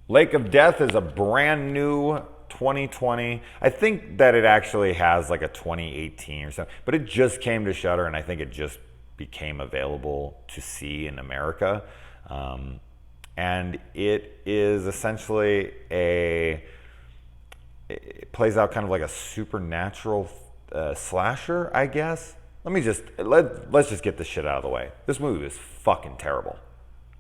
Lake of Death is a brand new 2020. I think that it actually has like a 2018 or something, but it just came to Shudder, and I think it just became available to see in America. And it is essentially it plays out kind of like a supernatural slasher, I guess. Let's just get this shit out of the way. This movie was fucking terrible.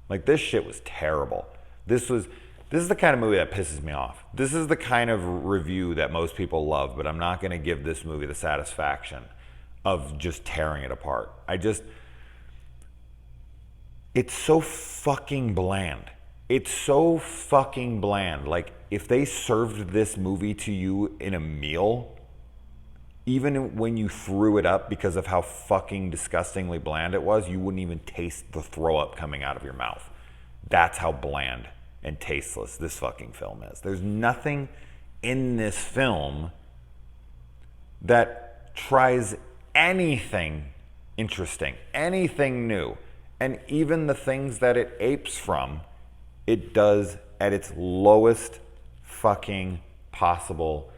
Like, this shit was terrible. This is the kind of movie that pisses me off. This is the kind of review that most people love, but I'm not going to give this movie the satisfaction of just tearing it apart. It's so fucking bland. It's so fucking bland. Like, if they served this movie to you in a meal, even when you threw it up because of how fucking disgustingly bland it was, you wouldn't even taste the throw up coming out of your mouth. That's how bland and tasteless this fucking film is. There's nothing in this film that tries anything interesting, anything new. And even the things that it apes from, it does at its lowest fucking possible,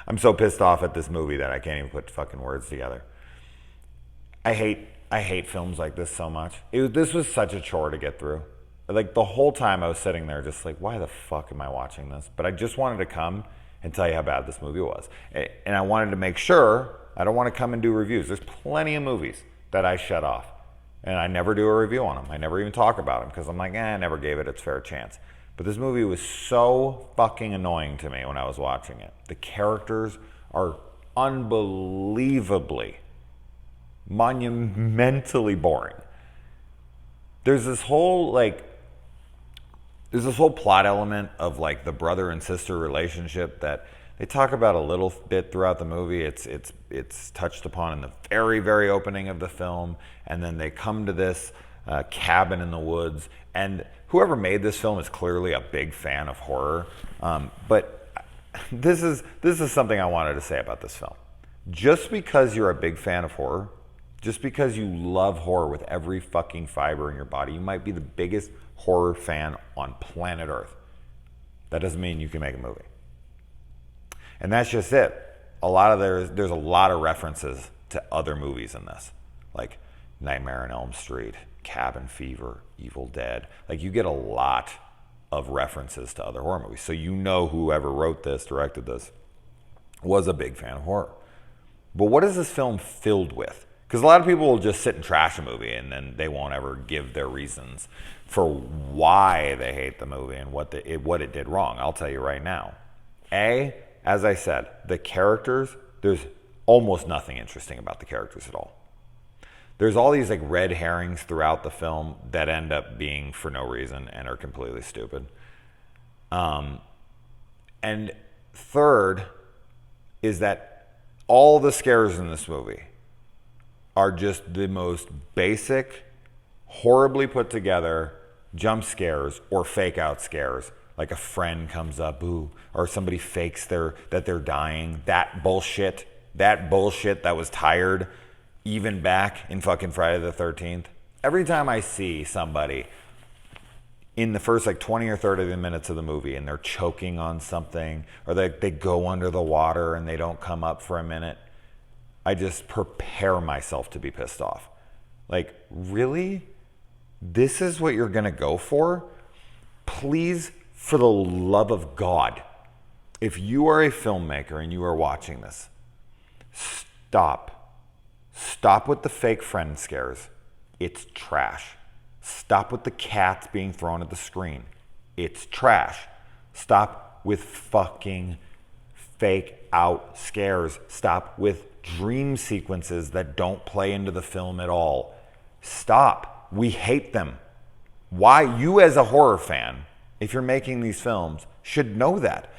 I'm so pissed off at this movie that I can't even put fucking words together. I hate films like this so much. This was such a chore to get through. Like, the whole time I was sitting there just like, why the fuck am I watching this? But I just wanted to come and tell you how bad this movie was. And I wanted to make sure, I don't want to come and do reviews. There's plenty of movies that I shut off. And I never do a review on them. I never even talk about them because I'm like, I never gave it its fair chance. But this movie was so fucking annoying to me when I was watching it. The characters are unbelievably, monumentally boring. There's this whole plot element of like the brother and sister relationship that they talk about a little bit throughout the movie. It's touched upon in the very, very opening of the film, and then they come to this cabin in the woods. And whoever made this film is clearly a big fan of horror. But this is something I wanted to say about this film. Just because you're a big fan of horror, just because you love horror with every fucking fiber in your body, you might be the biggest horror fan on planet Earth. That doesn't mean you can make a movie. And that's just it. There's a lot of references to other movies in this, like Nightmare on Elm Street, Cabin Fever, Evil Dead. Like, you get a lot of references to other horror movies. So whoever wrote this, directed this, was a big fan of horror. But what is this film filled with? Because a lot of people will just sit and trash a movie and then they won't ever give their reasons for why they hate the movie and what it did wrong. I'll tell you right now. As I said, the characters, there's almost nothing interesting about the characters at all. There's all these like red herrings throughout the film that end up being for no reason and are completely stupid. And third is that all the scares in this movie are just the most basic, horribly put together jump scares or fake out scares. Like a friend comes up, ooh, or somebody fakes that they're dying. That bullshit that was tired even back in fucking Friday the 13th. Every time I see somebody in the first like 20 or 30 minutes of the movie and they're choking on something, or they go under the water and they don't come up for a minute, I just prepare myself to be pissed off. Like, really? This is what you're gonna go for? Please, for the love of God, if you are a filmmaker and you are watching this, stop. Stop with the fake friend scares. It's trash. Stop with the cats being thrown at the screen. It's trash. Stop with fucking fake out scares. Stop with dream sequences that don't play into the film at all. Stop. We hate them. Why? You as a horror fan, if you're making these films, should know that.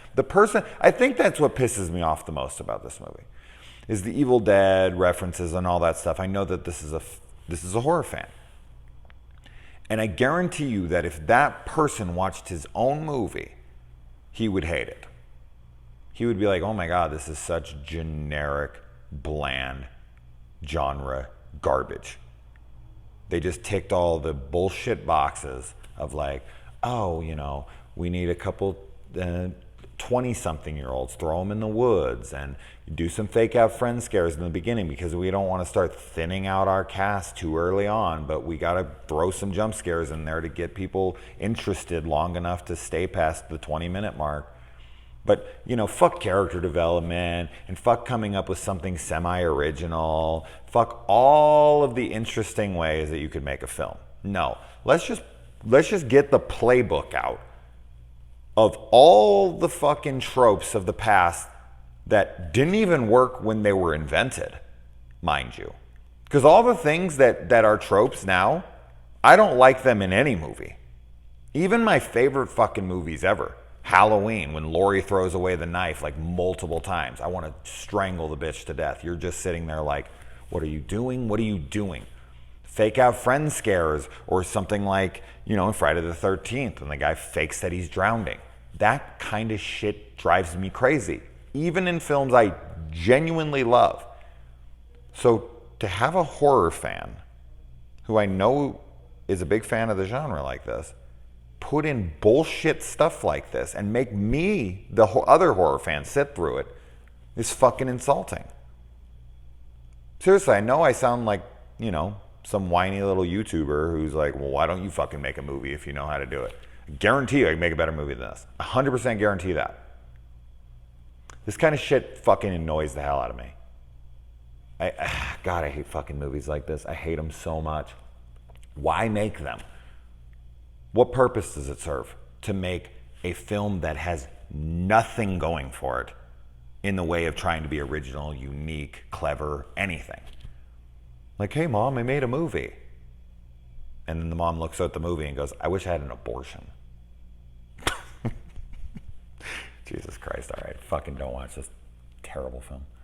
I think that's what pisses me off the most about this movie, is the Evil Dead references and all that stuff. I know that this is a horror fan. And I guarantee you that if that person watched his own movie, he would hate it. He would be like, oh my God, this is such generic, bland, genre garbage. They just ticked all the bullshit boxes of like, oh, you know, we need a couple 20-something-year-olds, throw them in the woods, and do some fake out friend scares in the beginning because we don't want to start thinning out our cast too early on, but we got to throw some jump scares in there to get people interested long enough to stay past the 20-minute mark. But, you know, fuck character development, and fuck coming up with something semi-original. Fuck all of the interesting ways that you could make a film. No, let's just get the playbook out of all the fucking tropes of the past that didn't even work when they were invented, mind you. Because all the things that are tropes now, I don't like them in any movie. Even my favorite fucking movies ever. Halloween, when Laurie throws away the knife like multiple times. I want to strangle the bitch to death. You're just sitting there like, what are you doing? What are you doing? Fake out friend scares, or something like, you know, Friday the 13th, and the guy fakes that he's drowning. That kind of shit drives me crazy, even in films I genuinely love. So to have a horror fan, who I know is a big fan of the genre like this, put in bullshit stuff like this and make me, the other horror fan, sit through it, is fucking insulting. Seriously, I know I sound like, you know, some whiny little YouTuber who's like, well, why don't you fucking make a movie if you know how to do it? I guarantee you I can make a better movie than this. 100% guarantee that. This kind of shit fucking annoys the hell out of me. God, I hate fucking movies like this. I hate them so much. Why make them? What purpose does it serve to make a film that has nothing going for it in the way of trying to be original, unique, clever, anything? Like, hey, Mom, I made a movie. And then the mom looks at the movie and goes, I wish I had an abortion. Jesus Christ, all right. Fucking don't watch this terrible film.